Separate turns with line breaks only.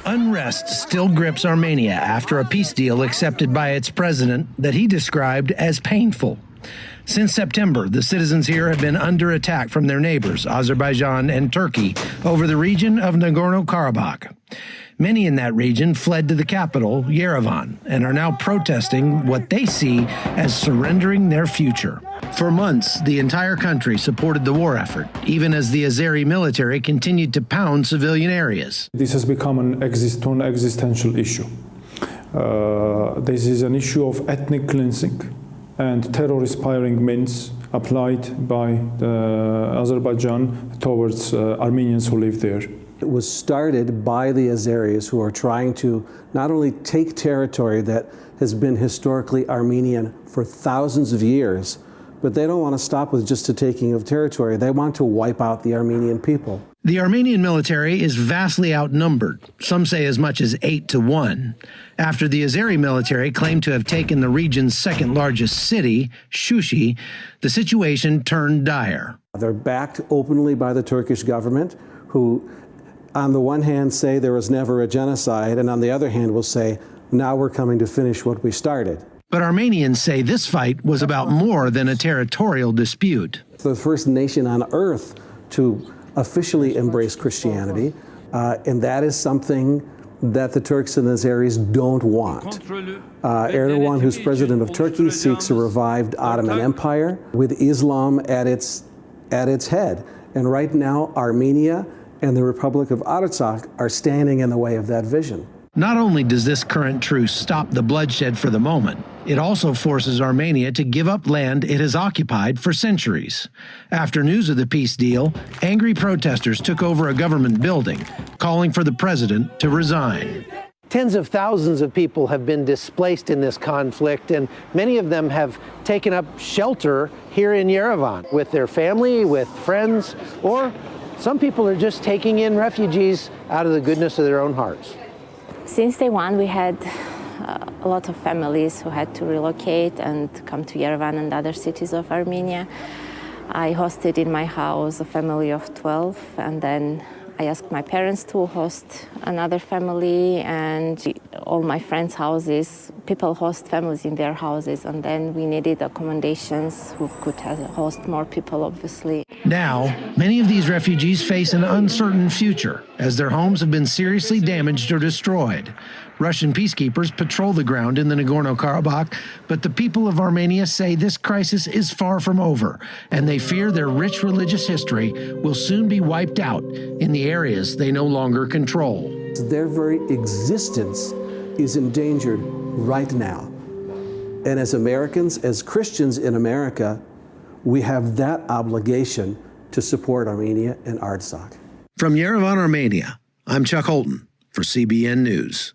Unrest still grips Armenia after a peace deal accepted by its president that he described as painful. Since September, the citizens here have been under attack from their neighbors, Azerbaijan and Turkey, over the region of Nagorno-Karabakh. Many in that region fled to the capital, Yerevan, and are now protesting what they see as surrendering their future. For months, the entire country supported the war effort, even as the Azeri military continued to pound civilian areas.
This has become an existential issue. This is an issue of ethnic cleansing and terror-inspiring means applied by Azerbaijan towards Armenians who live there.
It was started by the Azeris, who are trying to not only take territory that has been historically Armenian for thousands of years, but they don't want to stop with just the taking of territory. They want to wipe out the Armenian people.
The Armenian military is vastly outnumbered, some say as much as 8-1. After the Azeri military claimed to have taken the region's second largest city, Shushi, the situation turned dire.
They're backed openly by the Turkish government, who on the one hand say there was never a genocide, and on the other hand will say, now we're coming to finish what we started.
But Armenians say this fight was about more than a territorial dispute.
The first nation on earth to officially embrace Christianity, and that is something that the Turks and the Azeris don't want. Erdogan, who's president of Turkey, seeks a revived Ottoman Empire with Islam at its head. And right now, Armenia and the Republic of Artsakh are standing in the way of that vision.
Not only does this current truce stop the bloodshed for the moment, it also forces Armenia to give up land it has occupied for centuries. After news of the peace deal, angry protesters took over a government building, calling for the president to resign.
Tens of thousands of people have been displaced in this conflict, and many of them have taken up shelter here in Yerevan with their family, with friends, or some people are just taking in refugees out of the goodness of their own hearts.
Since day one, we had a lot of families who had to relocate and come to Yerevan and other cities of Armenia. I hosted in my house a family of 12, and then I asked my parents to host another family, and all my friends' houses, people host families in their houses, and then we needed accommodations who could host more people, obviously.
Now, many of these refugees face an uncertain future as their homes have been seriously damaged or destroyed. Russian peacekeepers patrol the ground in the Nagorno-Karabakh, but the people of Armenia say this crisis is far from over, and they fear their rich religious history will soon be wiped out in the areas they no longer control.
Their very existence is endangered right now. And as Americans, as Christians in America, we have that obligation to support Armenia and Artsakh.
From Yerevan, Armenia, I'm Chuck Holton for CBN News.